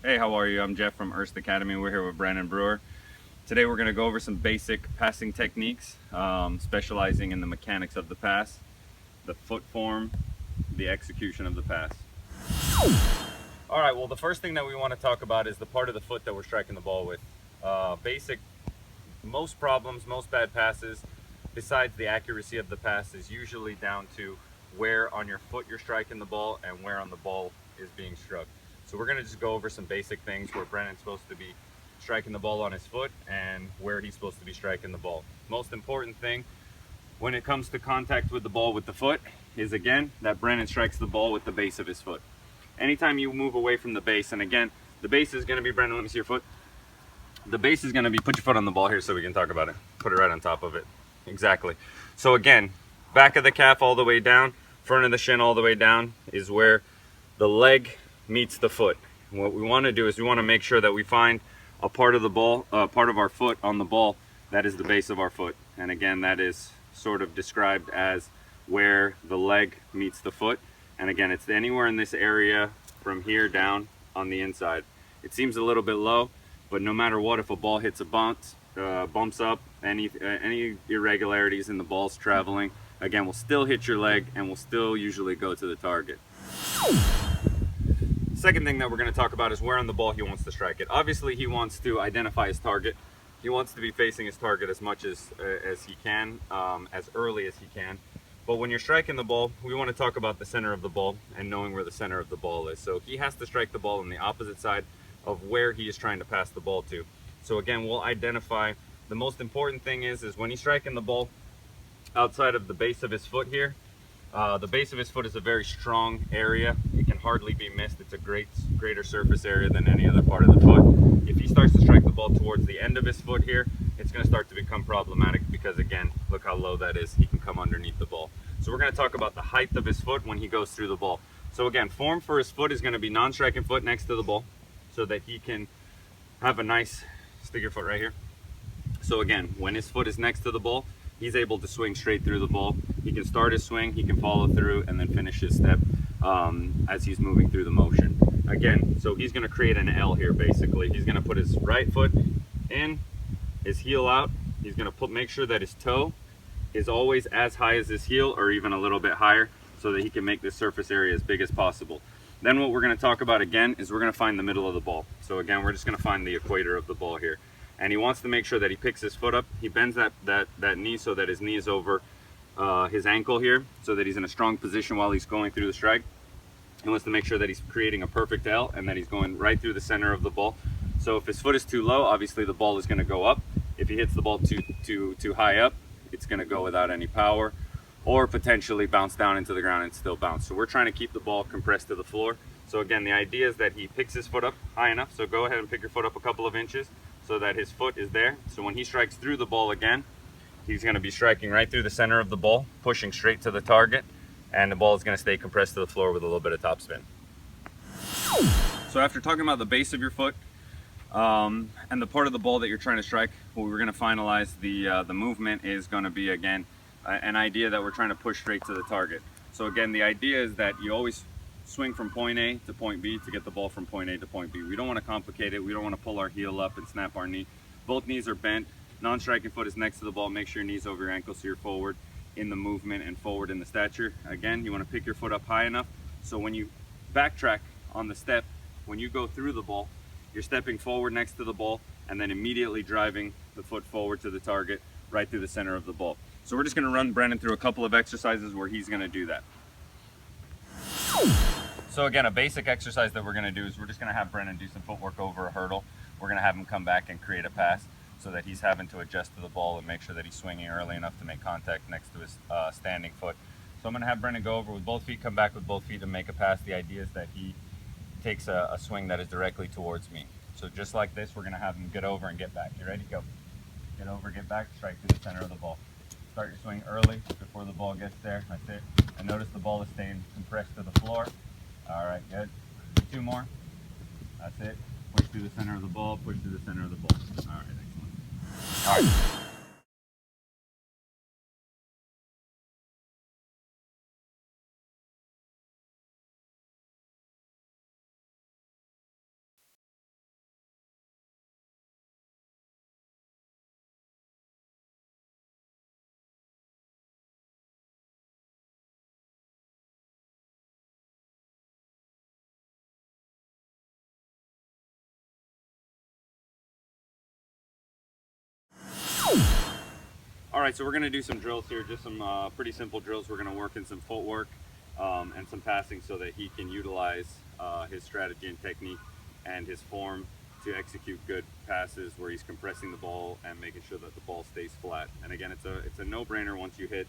Hey, how are you? I'm Jeff from IRST Academy. We're here with Brandon Brewer. Today we're going to go over some basic passing techniques, specializing in the mechanics of the pass, the foot form, the execution of the pass. All right, well, the first thing that we want to talk about is the part of the foot that we're striking the ball with. Most problems, most bad passes, besides the accuracy of the pass, is usually down to where on your foot you're striking the ball and where on the ball is being struck. So we're going to just go over some basic things where Brennan's supposed to be striking the ball on his foot and where he's supposed to be striking the ball. Most important thing when it comes to contact with the ball with the foot is, again, that Brennan strikes the ball with the base of his foot. Anytime you move away from the base, and again, the base is going to be, Brennan, let me see your foot. The base is going to be, put your foot on the ball here so we can talk about it. Put it right on top of it. Exactly. So again, back of the calf all the way down, front of the shin all the way down is where the leg meets the foot. And what we want to do is we want to make sure that we find a part of the ball, part of our foot on the ball that is the base of our foot. And again, that is sort of described as where the leg meets the foot. And again, it's anywhere in this area from here down on the inside. It seems a little bit low, but no matter what, if a ball hits a bumps up, any irregularities in the ball's traveling, again, will still hit your leg and will still usually go to the target. Second thing that we're going to talk about is where on the ball he wants to strike it. Obviously, he wants to identify his target. He wants to be facing his target as much as he can, as early as he can. But when you're striking the ball, we want to talk about the center of the ball and knowing where the center of the ball is. So he has to strike the ball on the opposite side of where he is trying to pass the ball to. So again, we'll identify, the most important thing is when he's striking the ball outside of the base of his foot here, the base of his foot is a very strong area. It can hardly be missed. It's a greater surface area than any other part of the foot. If he starts to strike the ball towards the end of his foot here, it's going to start to become problematic because, again, look how low that is. He can come underneath the ball. So we're going to talk about the height of his foot when he goes through the ball. So again, form for his foot is going to be non-striking foot next to the ball so that he can have a nice, stick your foot right here. So again, when his foot is next to the ball, he's able to swing straight through the ball. He can start his swing, he can follow through, and then finish his step as he's moving through the motion. Again, so he's going to create an L here, basically. He's going to put his right foot in, his heel out. He's going to make sure that his toe is always as high as his heel or even a little bit higher so that he can make this surface area as big as possible. Then what we're going to talk about again is we're going to find the middle of the ball. So again, we're just going to find the equator of the ball here. And he wants to make sure that he picks his foot up. He bends that knee so that his knee is over his ankle here so that he's in a strong position while he's going through the strike. He wants to make sure that he's creating a perfect L and that he's going right through the center of the ball. So if his foot is too low, obviously the ball is going to go up. If he hits the ball too high up, it's going to go without any power or potentially bounce down into the ground and still bounce. So we're trying to keep the ball compressed to the floor. So again, the idea is that he picks his foot up high enough. So go ahead and pick your foot up a couple of inches so that his foot is there. So when he strikes through the ball again, he's going to be striking right through the center of the ball, pushing straight to the target, and the ball is going to stay compressed to the floor with a little bit of topspin. So after talking about the base of your foot and the part of the ball that you're trying to strike, what we're going to finalize the movement is going to be, again, an idea that we're trying to push straight to the target. So again, the idea is that you always swing from point A to point B to get the ball from point A to point B. We don't want to complicate it. We don't want to pull our heel up and snap our knee. Both knees are bent. Non-striking foot is next to the ball. Make sure your knee's over your ankle so you're forward in the movement and forward in the stature. Again, you want to pick your foot up high enough so when you backtrack on the step, when you go through the ball, you're stepping forward next to the ball and then immediately driving the foot forward to the target right through the center of the ball. So we're just going to run Brennan through a couple of exercises where he's going to do that. So again, a basic exercise that we're going to do is we're just going to have Brennan do some footwork over a hurdle. We're going to have him come back and create a pass so that he's having to adjust to the ball and make sure that he's swinging early enough to make contact next to his standing foot. So I'm going to have Brennan go over with both feet, come back with both feet and make a pass. The idea is that he takes a swing that is directly towards me. So just like this, we're going to have him get over and get back. You ready? Go. Get over, get back, strike through the center of the ball. Start your swing early before the ball gets there. That's it. And notice the ball is staying compressed to the floor. All right, good. Two more. That's it. Push through the center of the ball, push through the center of the ball. All right, excellent. All right. All right, so we're gonna do some drills here, just some pretty simple drills. We're gonna work in some footwork and some passing so that he can utilize his strategy and technique and his form to execute good passes where he's compressing the ball and making sure that the ball stays flat. And again, it's a no-brainer once you hit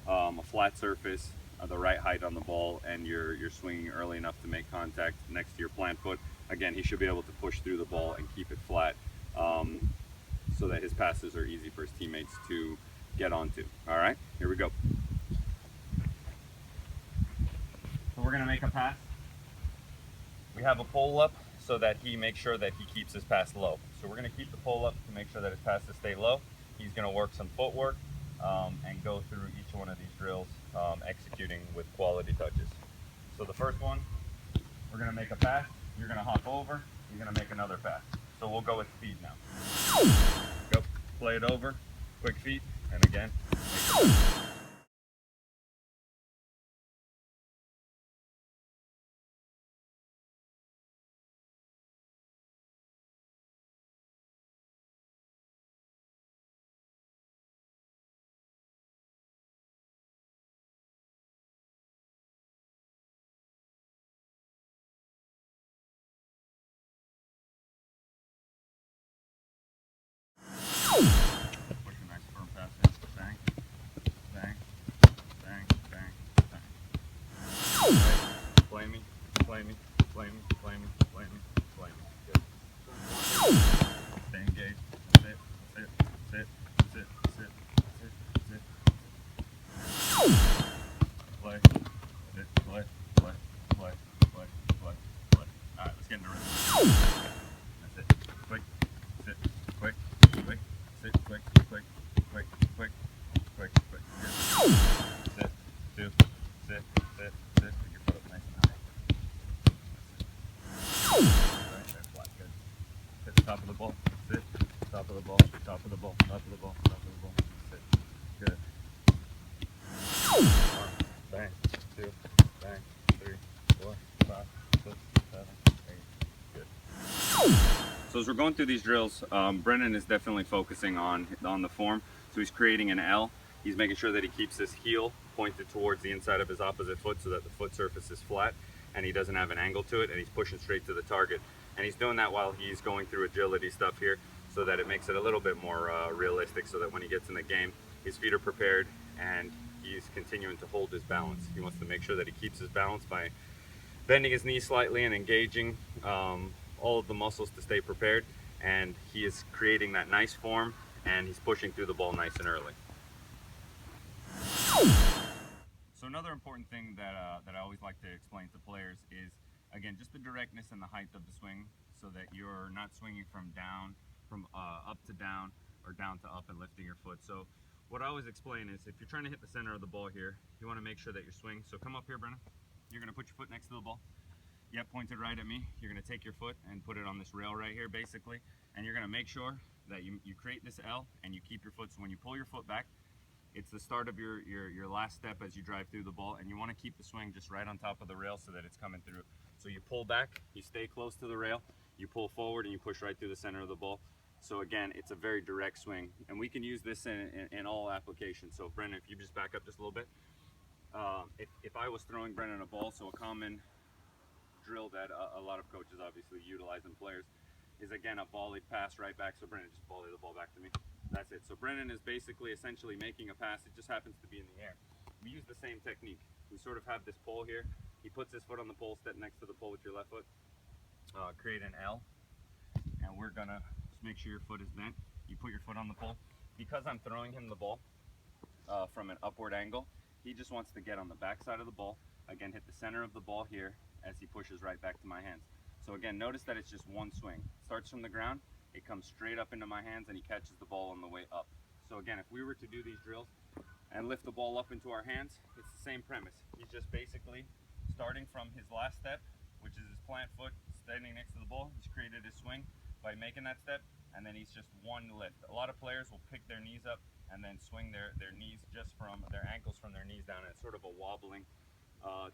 a flat surface, the right height on the ball, and you're swinging early enough to make contact next to your plant foot. Again, he should be able to push through the ball and keep it flat so that his passes are easy for his teammates to get onto. All right, here we go. So we're gonna make a pass. We have a pole up so that he makes sure that he keeps his pass low. So we're gonna keep the pole up to make sure that his passes stay low. He's gonna work some footwork and go through each one of these drills, executing with quality touches. So the first one, we're gonna make a pass. You're gonna hop over. You're gonna make another pass. So we'll go with speed now. Go, play it over, quick feet, and again. Push a nice firm pass in. Bang, bang, bang, bang, bang. Right. Play me, play me, play me, play me, play me, play me. Good. Stay engaged. Sit, sit, sit, sit, sit, sit, sit. Play, sit, play, play, play, play, play, play. Alright, let's get in the rhythm. That's it. Quick, sit, quick, quick, sit, quick, quick, quick, quick, quick, quick. Good. Sit, two, sit, sit, sit. Pick your foot up nice and high. Right there, flat, good. Hit the top of the ball, sit, top of the ball, top of the ball, top of the ball, top of the ball, sit. Good. One, bang, two, bang, 3, 4, 5, 6, 7, 8. Good. So as we're going through these drills, Brennan is definitely focusing on the form. So he's creating an L. He's making sure that he keeps his heel pointed towards the inside of his opposite foot so that the foot surface is flat and he doesn't have an angle to it, and he's pushing straight to the target. And he's doing that while he's going through agility stuff here so that it makes it a little bit more realistic, so that when he gets in the game, his feet are prepared and he's continuing to hold his balance. He wants to make sure that he keeps his balance by bending his knees slightly and engaging all of the muscles to stay prepared, and he is creating that nice form and he's pushing through the ball nice and early. So another important thing that I always like to explain to players is, again, just the directness and the height of the swing, so that you're not swinging from up to down or down to up and lifting your foot. So what I always explain is, if you're trying to hit the center of the ball here, you want to make sure that your swing, so come up here, Brennan. You're going to put your foot next to the ball. Yep, pointed right at me. You're going to take your foot and put it on this rail right here, basically, and you're going to make sure that you create this L and you keep your foot. So when you pull your foot back, it's the start of your last step as you drive through the ball, and you want to keep the swing just right on top of the rail so that it's coming through. So you pull back, you stay close to the rail, you pull forward, and you push right through the center of the ball. So again, it's a very direct swing, and we can use this in all applications. So Brendan, if you just back up just a little bit, if I was throwing Brendan a ball, so a common drill that a lot of coaches obviously utilize in players is, again, a volleyed pass right back. So Brendan, just volley the ball back to me. That's it. So Brennan is basically essentially making a pass. It just happens to be in the air. We use the same technique. We sort of have this pole here. He puts his foot on the pole, step next to the pole with your left foot, create an L, and we're gonna just make sure your foot is bent. You put your foot on the pole. Because I'm throwing him the ball from an upward angle, he just wants to get on the back side of the ball. Again, hit the center of the ball here as he pushes right back to my hands. So again, notice that it's just one swing. Starts from the ground, it comes straight up into my hands, and he catches the ball on the way up. So again, if we were to do these drills and lift the ball up into our hands, it's the same premise. He's just basically starting from his last step, which is his plant foot, standing next to the ball. He's created his swing by making that step, and then he's just one lift. A lot of players will pick their knees up and then swing their knees just from their ankles from their knees down. And it's sort of a wobbling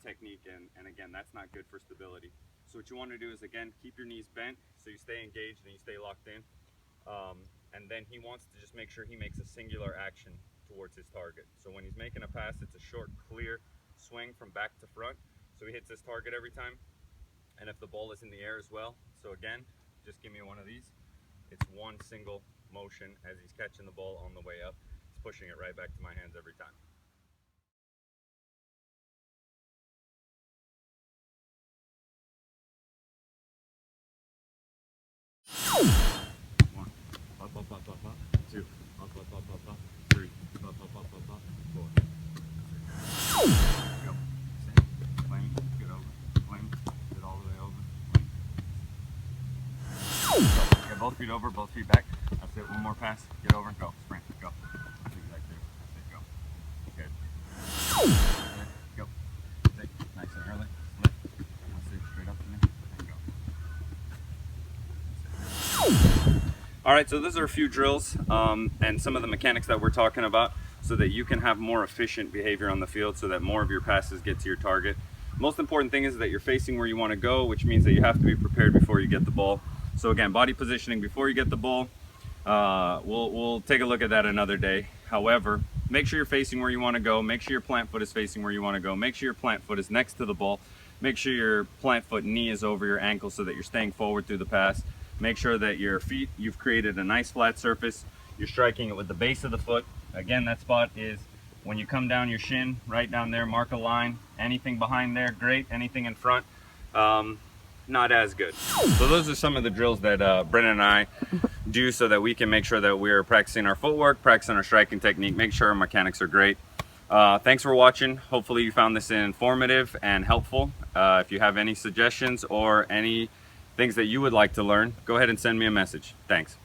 technique, and again, that's not good for stability. So what you want to do is, again, keep your knees bent so you stay engaged and you stay locked in. And then he wants to just make sure he makes a singular action towards his target. So when he's making a pass, it's a short, clear swing from back to front. So he hits his target every time. And if the ball is in the air as well, so again, just give me one of these. It's one single motion as he's catching the ball on the way up. He's pushing it right back to my hands every time. One, up, up, up, up, up. Two, up, up, up, up, up. Three, up, up, up, up, up. Four. Go. Same. Fling, get over. Fling, get all the way over. Fling. Go. Get both feet over, both feet back. That's it. One more pass. Get over. Go. Sprint. Go. Zigzag through. That's it. Go. Good. Good. Go. Take. Nice and early. Split. That's it. Straight up to me. And go. All right, so those are a few drills and some of the mechanics that we're talking about so that you can have more efficient behavior on the field so that more of your passes get to your target. Most important thing is that you're facing where you want to go, which means that you have to be prepared before you get the ball. So again, body positioning before you get the ball, we'll take a look at that another day. However, make sure you're facing where you want to go. Make sure your plant foot is facing where you want to go. Make sure your plant foot is next to the ball. Make sure your plant foot knee is over your ankle so that you're staying forward through the pass. Make sure that your feet, you've created a nice flat surface. You're striking it with the base of the foot. Again, that spot is when you come down your shin, right down there, mark a line. Anything behind there, great. Anything in front, not as good. So those are some of the drills that Brennan and I do so that we can make sure that we're practicing our footwork, practicing our striking technique, make sure our mechanics are great. Thanks for watching. Hopefully you found this informative and helpful. If you have any suggestions or any things that you would like to learn, go ahead and send me a message. Thanks.